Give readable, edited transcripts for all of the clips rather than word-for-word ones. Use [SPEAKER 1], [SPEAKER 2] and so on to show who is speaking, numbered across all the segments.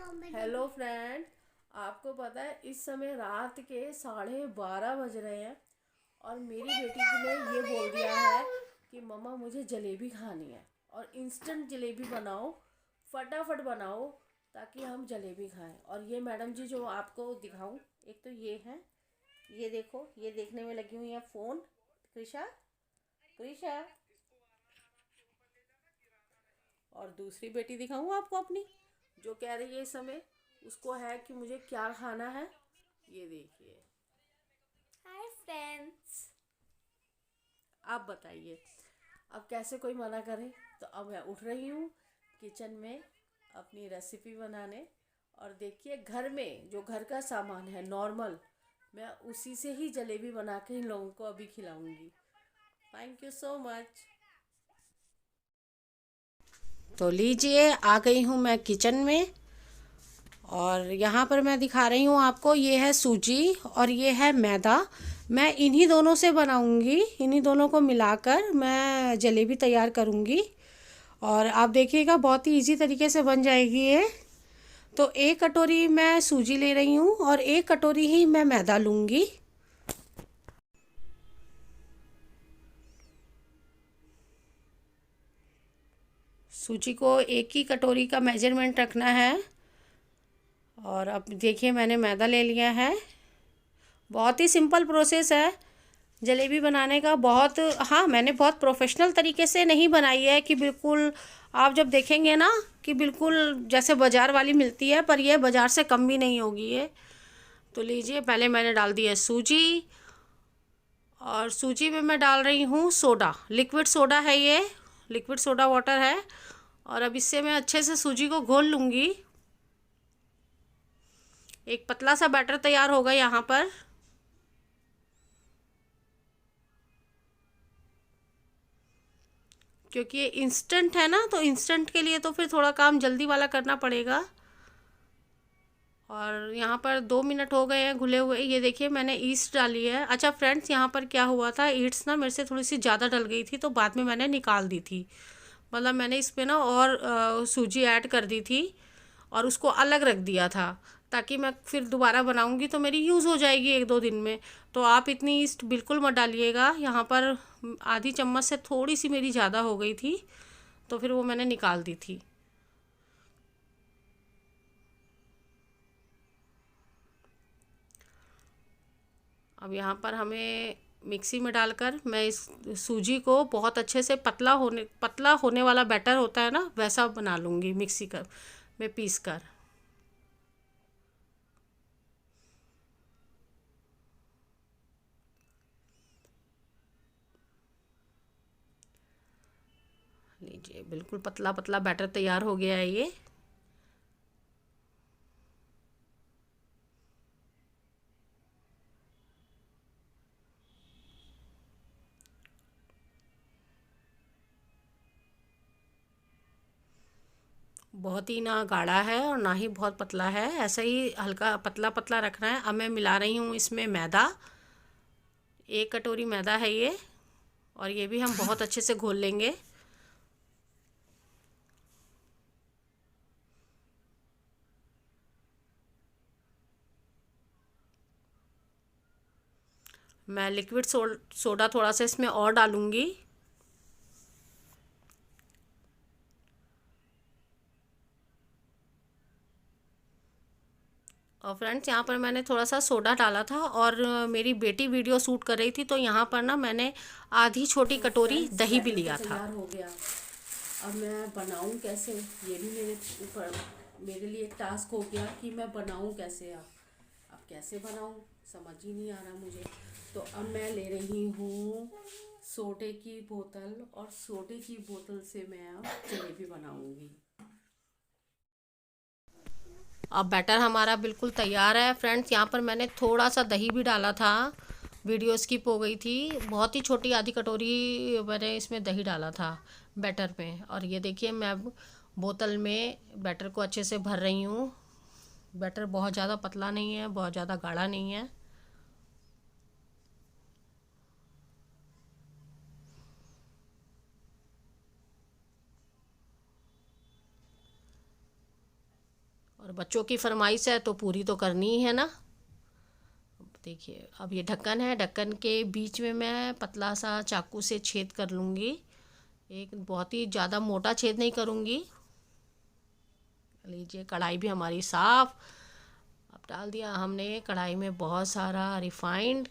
[SPEAKER 1] Hello friend. आपको पता है इस समय रात के 12:30 बज रहे हैं और मेरी बेटी ने ये बोल दिया है कि मम्मा मुझे जलेबी खानी है और इंस्टेंट जलेबी बनाओ, फटाफट बनाओ ताकि हम जलेबी खाएं। और ये मैडम जी जो आपको दिखाऊं, एक तो ये है, ये देखो, ये देखने में लगी हुई है फ़ोन। कृषा, कृषा। और दूसरी बेटी दिखाऊं आपको अपनी, जो कह रही है इस समय उसको है कि मुझे क्या खाना है। ये देखिए।
[SPEAKER 2] Hi friends.
[SPEAKER 1] आप बताइए, अब कैसे कोई मना करे। तो अब मैं उठ रही हूँ किचन में अपनी रेसिपी बनाने। और देखिए, घर में जो घर का सामान है नॉर्मल, मैं उसी से ही जलेबी बना के इन लोगों को अभी खिलाऊंगी। Thank you so much. तो लीजिए, आ गई हूँ मैं किचन में और यहाँ पर मैं दिखा रही हूँ आपको। ये है सूजी और ये है मैदा। मैं इन्हीं दोनों से बनाऊँगी, इन्हीं दोनों को मिलाकर मैं जलेबी तैयार करूँगी। और आप देखिएगा, बहुत ही इजी तरीके से बन जाएगी ये। तो एक कटोरी मैं सूजी ले रही हूँ और एक कटोरी ही मैं मैदा लूँगी। सूजी को एक ही कटोरी का मेजरमेंट रखना है। और अब देखिए, मैंने मैदा ले लिया है। बहुत ही सिंपल प्रोसेस है जलेबी बनाने का। बहुत, हाँ, मैंने बहुत प्रोफेशनल तरीके से नहीं बनाई है कि बिल्कुल आप जब देखेंगे ना कि बिल्कुल जैसे बाज़ार वाली मिलती है, पर ये बाज़ार से कम भी नहीं होगी ये। तो लीजिए, पहले मैंने डाल दी है सूजी और सूजी में मैं डाल रही हूँ सोडा, लिक्विड सोडा है ये, लिक्विड सोडा वाटर है। और अब इससे मैं अच्छे से सूजी को घोल लूँगी। एक पतला सा बैटर तैयार होगा यहाँ पर। क्योंकि ये इंस्टेंट है ना, तो इंस्टेंट के लिए तो फिर थोड़ा काम जल्दी वाला करना पड़ेगा। और यहाँ पर 2 मिनट हो गए हैं घुले हुए। ये देखिए, मैंने ईस्ट डाली है। अच्छा फ्रेंड्स, यहाँ पर क्या हुआ था, ईस्ट ना मेरे से थोड़ी सी ज़्यादा डल गई थी, तो बाद में मैंने निकाल दी थी। मतलब मैंने इसमें ना और सूजी ऐड कर दी थी और उसको अलग रख दिया था, ताकि मैं फिर दोबारा बनाऊंगी तो मेरी यूज़ हो जाएगी 1-2 दिन में। तो आप इतनी ईस्ट बिल्कुल मत डालिएगा। यहाँ पर आधी चम्मच से थोड़ी सी मेरी ज़्यादा हो गई थी, तो फिर वो मैंने निकाल दी थी। अब यहाँ पर हमें मिक्सी में डालकर मैं इस सूजी को बहुत अच्छे से पतला होने वाला बैटर होता है ना, वैसा बना लूँगी मिक्सी कर में पीस कर। लीजिए, बिल्कुल पतला पतला बैटर तैयार हो गया है ये। बहुत ही ना गाढ़ा है और ना ही बहुत पतला है, ऐसा ही हल्का पतला पतला रखना है। अब मैं मिला रही हूँ इसमें मैदा। 1 कटोरी मैदा है ये, और ये भी हम बहुत अच्छे से घोल लेंगे। मैं लिक्विड सोडा थोड़ा सा इसमें और डालूँगी। और फ्रेंड्स, यहाँ पर मैंने थोड़ा सा सोडा डाला था और मेरी बेटी वीडियो शूट कर रही थी, तो यहाँ पर ना मैंने आधी छोटी तो कटोरी फ्रेंड्स, दही भी बैटर तो लिया था। तैयार हो गया। अब मैं बनाऊं कैसे, ये भी मेरे ऊपर, मेरे लिए एक टास्क हो गया कि मैं बनाऊं कैसे। अब कैसे बनाऊं समझ ही नहीं आ रहा मुझे। तो अब मैं ले रही हूँ सोडे की बोतल और सोडे की बोतल से मैं अब जलेबी बनाऊंगी। अब बैटर हमारा बिल्कुल तैयार है फ्रेंड्स। यहाँ पर मैंने थोड़ा सा दही भी डाला था, वीडियो स्किप हो गई थी। बहुत ही छोटी आधी कटोरी मैंने इसमें दही डाला था बैटर में। और ये देखिए, मैं अब बोतल में बैटर को अच्छे से भर रही हूँ। बैटर बहुत ज़्यादा पतला नहीं है, बहुत ज़्यादा गाढ़ा नहीं है। और बच्चों की फरमाइश है तो पूरी तो करनी ही है ना। देखिए अब ये ढक्कन है, ढक्कन के बीच में मैं पतला सा चाकू से छेद कर लूँगी। एक बहुत ही ज़्यादा मोटा छेद नहीं करूँगी। लीजिए कढ़ाई भी हमारी साफ़। अब डाल दिया हमने कढ़ाई में बहुत सारा रिफाइंड।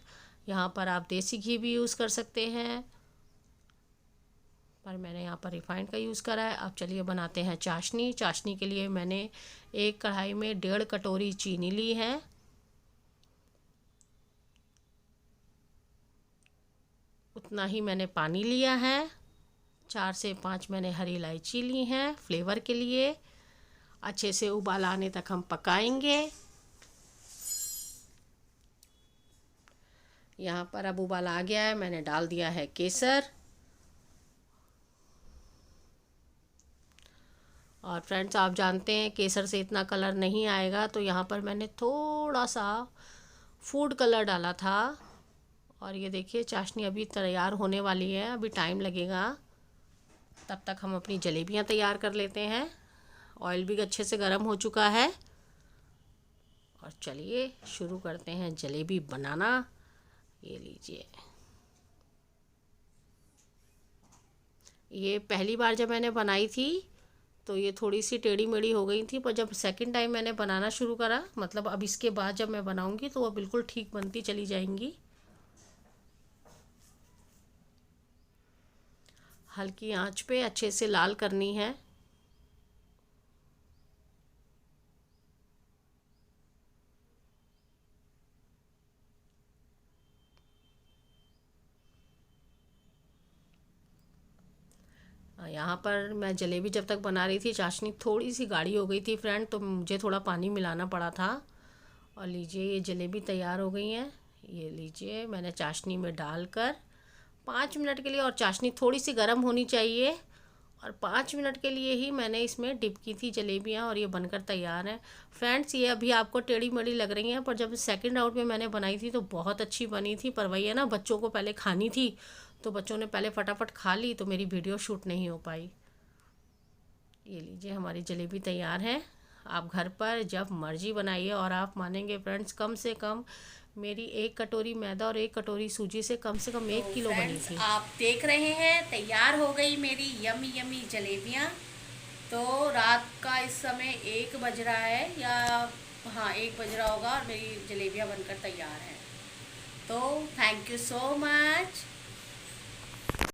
[SPEAKER 1] यहाँ पर आप देसी घी भी यूज़ कर सकते हैं, पर मैंने यहाँ पर रिफाइंड का यूज़ करा है। अब चलिए बनाते हैं चाशनी। चाशनी के लिए मैंने एक कढ़ाई में 1.5 कटोरी चीनी ली है। उतना ही मैंने पानी लिया है। 4 से 5 मैंने हरी इलायची ली हैं फ्लेवर के लिए। अच्छे से उबाल आने तक हम पकाएंगे। यहाँ पर अब उबाल आ गया है, मैंने डाल दिया है केसर। और फ्रेंड्स आप जानते हैं केसर से इतना कलर नहीं आएगा, तो यहाँ पर मैंने थोड़ा सा फूड कलर डाला था। और ये देखिए चाशनी अभी तैयार होने वाली है, अभी टाइम लगेगा। तब तक हम अपनी जलेबियाँ तैयार कर लेते हैं। ऑयल भी अच्छे से गर्म हो चुका है और चलिए शुरू करते हैं जलेबी बनाना। ये लीजिए, ये पहली बार जब मैंने बनाई थी तो ये थोड़ी सी टेढ़ी मेढ़ी हो गई थी, पर जब सेकंड टाइम मैंने बनाना शुरू करा, मतलब अब इसके बाद जब मैं बनाऊंगी तो वो बिल्कुल ठीक बनती चली जाएंगी। हल्की आंच पे अच्छे से लाल करनी है। यहाँ पर मैं जलेबी जब तक बना रही थी चाशनी थोड़ी सी गाढ़ी हो गई थी फ्रेंड, तो मुझे थोड़ा पानी मिलाना पड़ा था। और लीजिए ये जलेबी तैयार हो गई हैं। ये लीजिए मैंने चाशनी में डालकर 5 मिनट के लिए, और चाशनी थोड़ी सी गर्म होनी चाहिए, और 5 मिनट के लिए ही मैंने इसमें डिप की थी जलेबियाँ, और ये बनकर तैयार हैं। फ्रेंड्स ये अभी आपको टेढ़ी मेढ़ी लग रही हैं, पर जब सेकंड राउंड में मैंने बनाई थी तो बहुत अच्छी बनी थी। पर वही है ना, बच्चों को पहले खानी थी तो बच्चों ने पहले फटाफट खा ली, तो मेरी वीडियो शूट नहीं हो पाई। ये लीजिए हमारी जलेबी तैयार है। आप घर पर जब मर्जी बनाइए, और आप मानेंगे फ्रेंड्स कम से कम मेरी 1 कटोरी मैदा और 1 कटोरी सूजी से कम 1 किलो बनी थी। आप देख रहे हैं तैयार हो गई मेरी यमी यमी जलेबियाँ। तो रात का इस समय 1 बज रहा है, या हाँ 1 बज रहा होगा, और मेरी जलेबियाँ बनकर तैयार हैं। तो थैंक यू सो मच।